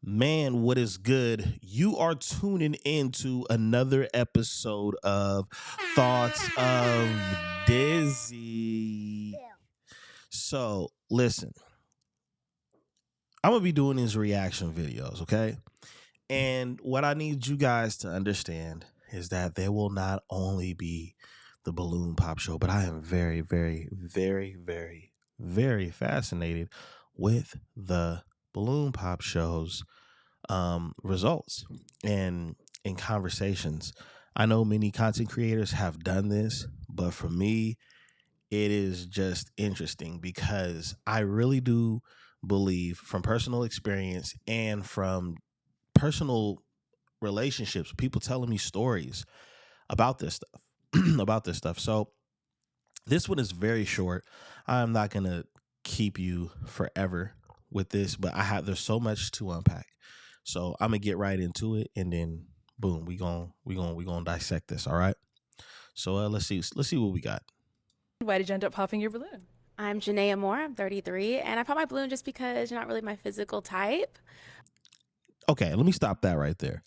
Man, what is good? You are tuning into another episode of Thoughts of Dizzy. So, listen, I'm going to be doing these reaction videos, okay? And what I need you guys to understand is that there will not only be the balloon pop show, but I am very, very, very, very, very fascinated with the balloon pop shows results and in conversations. I know many content creators have done this, but for me, it is just interesting because I really do believe from personal experience and from personal relationships, people telling me stories about this stuff, about this stuff. So this one is very short. I'm not going to keep you forever with this, but there's so much to unpack. So I'm gonna get right into it, and then boom, we gonna dissect this. All right. So let's see what we got. Why did you end up popping your balloon? I'm Janaea Moore. I'm 33, and I pop my balloon just because you're not really my physical type. Okay, let me stop that right there.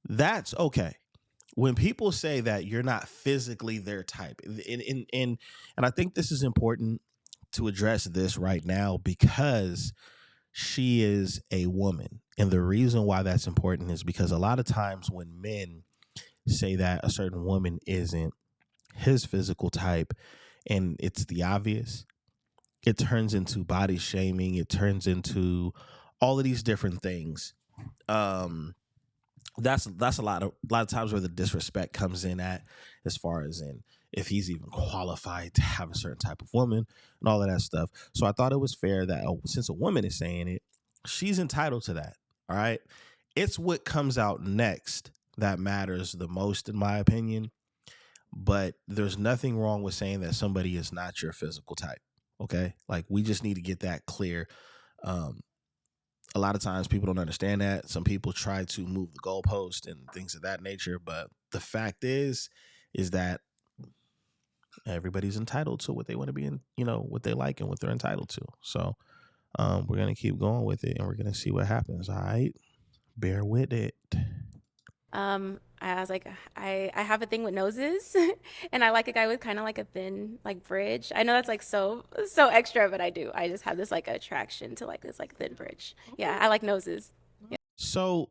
That's okay. When people say that you're not physically their type, and I think this is important to address this right now because she is a woman. And the reason why that's important is because a lot of times when men say that a certain woman isn't his physical type and it's the obvious, it turns into body shaming. It turns into all of these different things. That's a lot of times where the disrespect comes in at, as far as in if he's even qualified to have a certain type of woman and all of that stuff. So I thought it was fair that since a woman is saying it, she's entitled to that. All right. It's what comes out next that matters the most, in my opinion. But there's nothing wrong with saying that somebody is not your physical type. Okay. Like, we just need to get that clear. A lot of times people don't understand that. Some people try to move the goalpost and things of that nature. But the fact is that everybody's entitled to what they want to be in, what they like and what they're entitled to. So we're going to keep going with it and we're going to see what happens. All right. Bear with it. I was like, I have a thing with noses, and I like a guy with kind of like a thin like bridge. I know that's like so extra, but I do. I just have this like attraction to like this like thin bridge. Yeah, I like noses. Yeah. So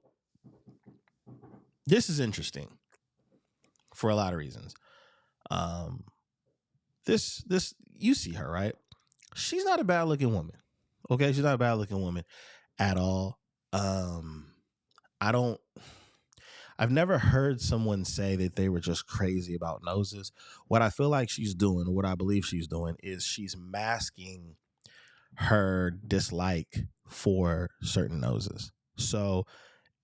this is interesting for a lot of reasons. This you see her, right? She's not a bad looking woman. Okay, she's not a bad looking woman at all. I've never heard someone say that they were just crazy about noses. What I feel like she's doing, or what I believe she's doing, is she's masking her dislike for certain noses. So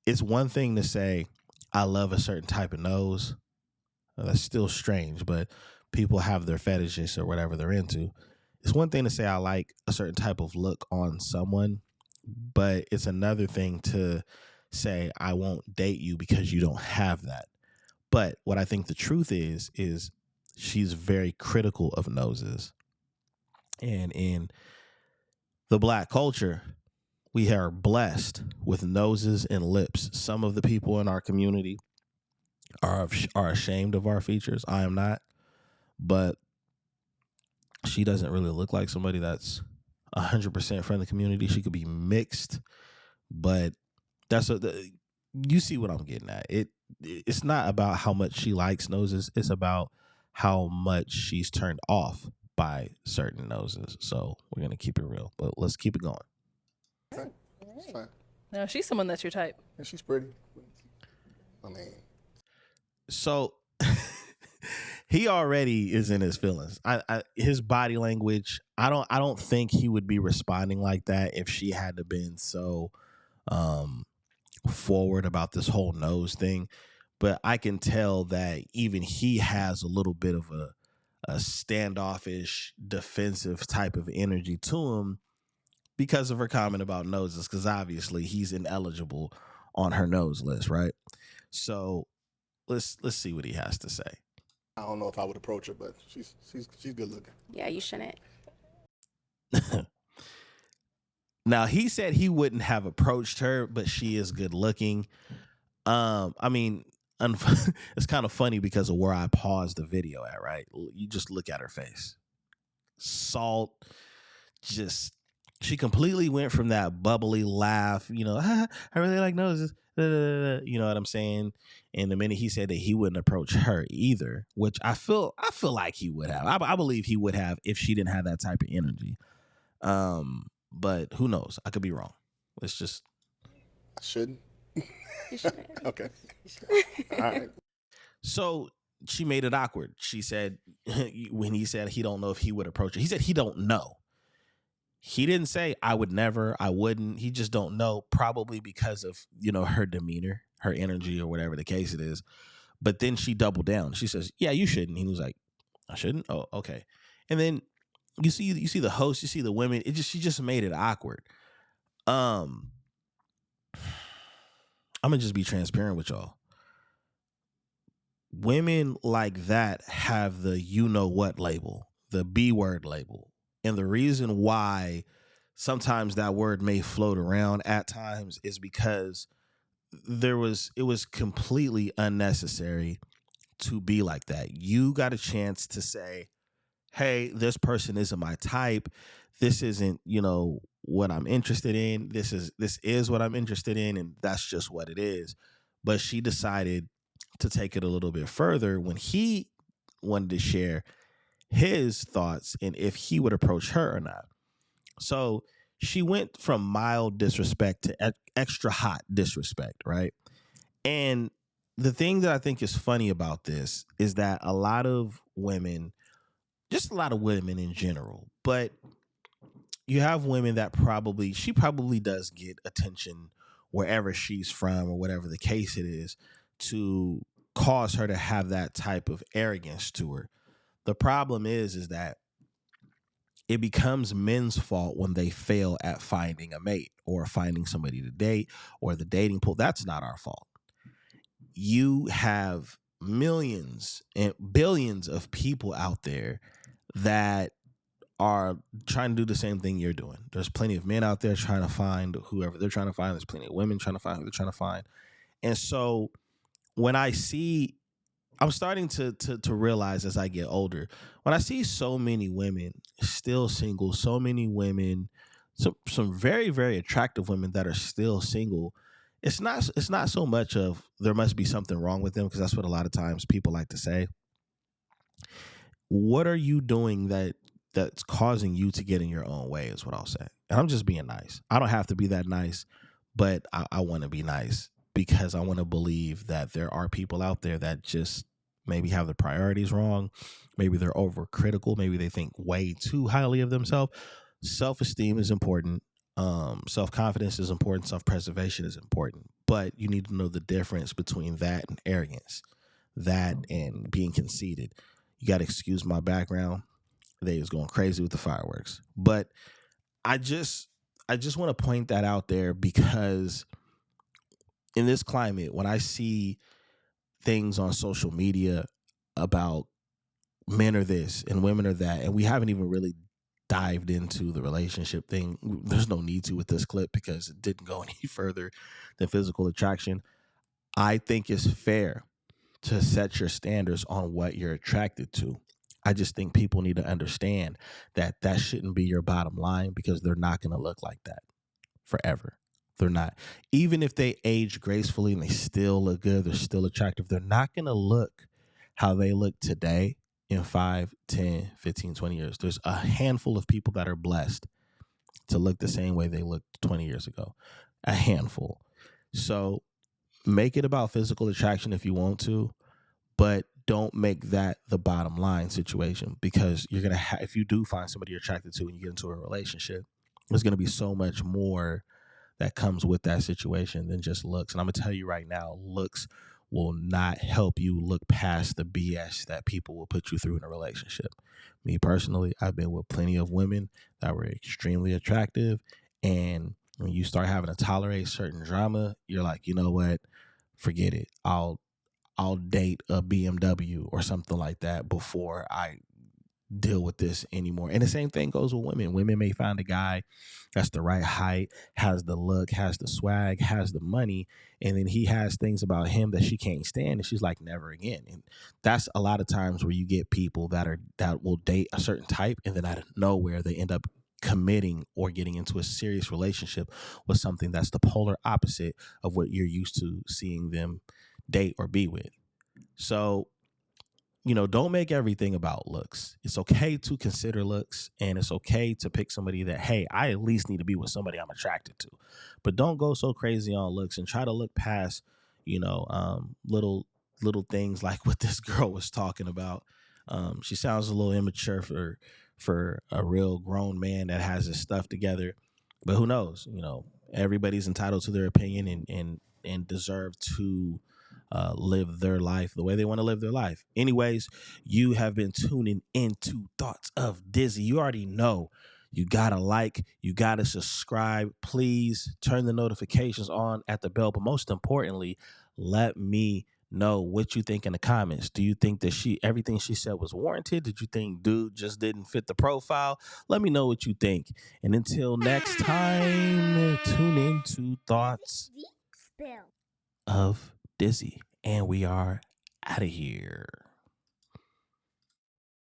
it's one thing to say, I love a certain type of nose. That's still strange, but people have their fetishes or whatever they're into. It's one thing to say, I like a certain type of look on someone, but it's another thing to say, I won't date you because you don't have that. But what I think the truth is she's very critical of noses. And in the Black culture, we are blessed with noses and lips. Some of the people in our community are ashamed of our features. I am not. But she doesn't really look like somebody that's 100% from the community. She could be mixed, but you see what I'm getting at. It's not about how much she likes noses. It's about how much she's turned off by certain noses. So we're going to keep it real, but let's keep it going. Right. It's fine. No, she's someone that's your type. And she's pretty. I mean, So he already is in his feelings. His body language, I don't think he would be responding like that if she hadn't been so forward about this whole nose thing. But I can tell that even he has a little bit of a standoffish, defensive type of energy to him because of her comment about noses, because obviously he's ineligible on her nose list, right? So let's see what he has to say. I don't know if I would approach her, but she's good looking. Yeah, you shouldn't. Now he said he wouldn't have approached her, but she is good looking. I mean, it's kind of funny because of where I paused the video at, right? You just look at her face. Salt, just she completely went from that bubbly laugh, I really like noses. You know what I'm saying? And the minute he said that he wouldn't approach her either, which I feel like he would have. I believe he would have if she didn't have that type of energy. But who knows? I could be wrong. Let's just. I shouldn't. You shouldn't. Okay. All right. So she made it awkward. She said when he said he don't know if he would approach her, he said he don't know. He didn't say I would never, I wouldn't. He just don't know, probably because of, her demeanor, her energy, or whatever the case it is. But then she doubled down. She says, yeah, you shouldn't. He was like, I shouldn't? Oh, okay. And then you see the host, you see the women. She just made it awkward. I'm gonna just be transparent with y'all. Women like that have the what label, the B word label. And the reason why sometimes that word may float around at times is because it was completely unnecessary to be like that. You got a chance to say, hey, this person isn't my type. This isn't, what I'm interested in. This is what I'm interested in, and that's just what it is. But she decided to take it a little bit further when he wanted to share his thoughts and if he would approach her or not. So she went from mild disrespect to extra hot disrespect, right? And the thing that I think is funny about this is that a lot of women, just a lot of women in general, but you have women that she probably does get attention wherever she's from or whatever the case it is to cause her to have that type of arrogance to her. The problem is that it becomes men's fault when they fail at finding a mate or finding somebody to date or the dating pool. That's not our fault. You have millions and billions of people out there that are trying to do the same thing you're doing. There's plenty of men out there trying to find whoever they're trying to find. There's plenty of women trying to find who they're trying to find. And so when I'm starting to realize as I get older, when I see so many women still single, so many women, some very, very attractive women that are still single, it's not so much of there must be something wrong with them, because that's what a lot of times people like to say. What are you doing that's causing you to get in your own way is what I'll say. And I'm just being nice. I don't have to be that nice, but I want to be nice because I want to believe that there are people out there that just maybe have the priorities wrong. Maybe they're overcritical. Maybe they think way too highly of themselves. Self-esteem is important. Self-confidence is important. Self-preservation is important. But you need to know the difference between that and arrogance, that and being conceited. You got to excuse my background. They was going crazy with the fireworks. But I just want to point that out there because in this climate, when I see things on social media about men are this and women are that, and we haven't even really dived into the relationship thing. There's no need to with this clip because it didn't go any further than physical attraction. I think it's fair to set your standards on what you're attracted to. I just think people need to understand that that shouldn't be your bottom line because they're not going to look like that forever. They're not. Even if they age gracefully and they still look good, they're still attractive, they're not going to look how they look today in 5, 10, 15, 20 years. There's a handful of people that are blessed to look the same way they looked 20 years ago. A handful. So make it about physical attraction if you want to, but don't make that the bottom line situation, because you're going to if you do find somebody you're attracted to and you get into a relationship, there's going to be so much more that comes with that situation than just looks. And I'm going to tell you right now, looks will not help you look past the BS that people will put you through in a relationship. Me personally, I've been with plenty of women that were extremely attractive, and when you start having to tolerate certain drama, you're like, you know what? Forget it. I'll date a BMW or something like that before I deal with this anymore. And the same thing goes with women. Women may find a guy that's the right height, has the look, has the swag, has the money, and then he has things about him that she can't stand, and she's like, never again. And that's a lot of times where you get people that will date a certain type, and then out of nowhere they end up committing or getting into a serious relationship with something that's the polar opposite of what you're used to seeing them date or be with. So, don't make everything about looks. It's okay to consider looks, and it's okay to pick somebody that, hey, I at least need to be with somebody I'm attracted to. But don't go so crazy on looks and try to look past, little things like what this girl was talking about. She sounds a little immature for a real grown man that has his stuff together. But who knows? Everybody's entitled to their opinion and deserve to live their life the way they want to live their life. Anyways, you have been tuning into Thoughts of Dizzy. You already know you gotta like, you gotta subscribe. Please turn the notifications on at the bell. But most importantly, let me know what you think in the comments. Do you think that everything she said was warranted? Did you think dude just didn't fit the profile? Let me know what you think. And until next time, tune into Thoughts of Dizzy. And we are out of here.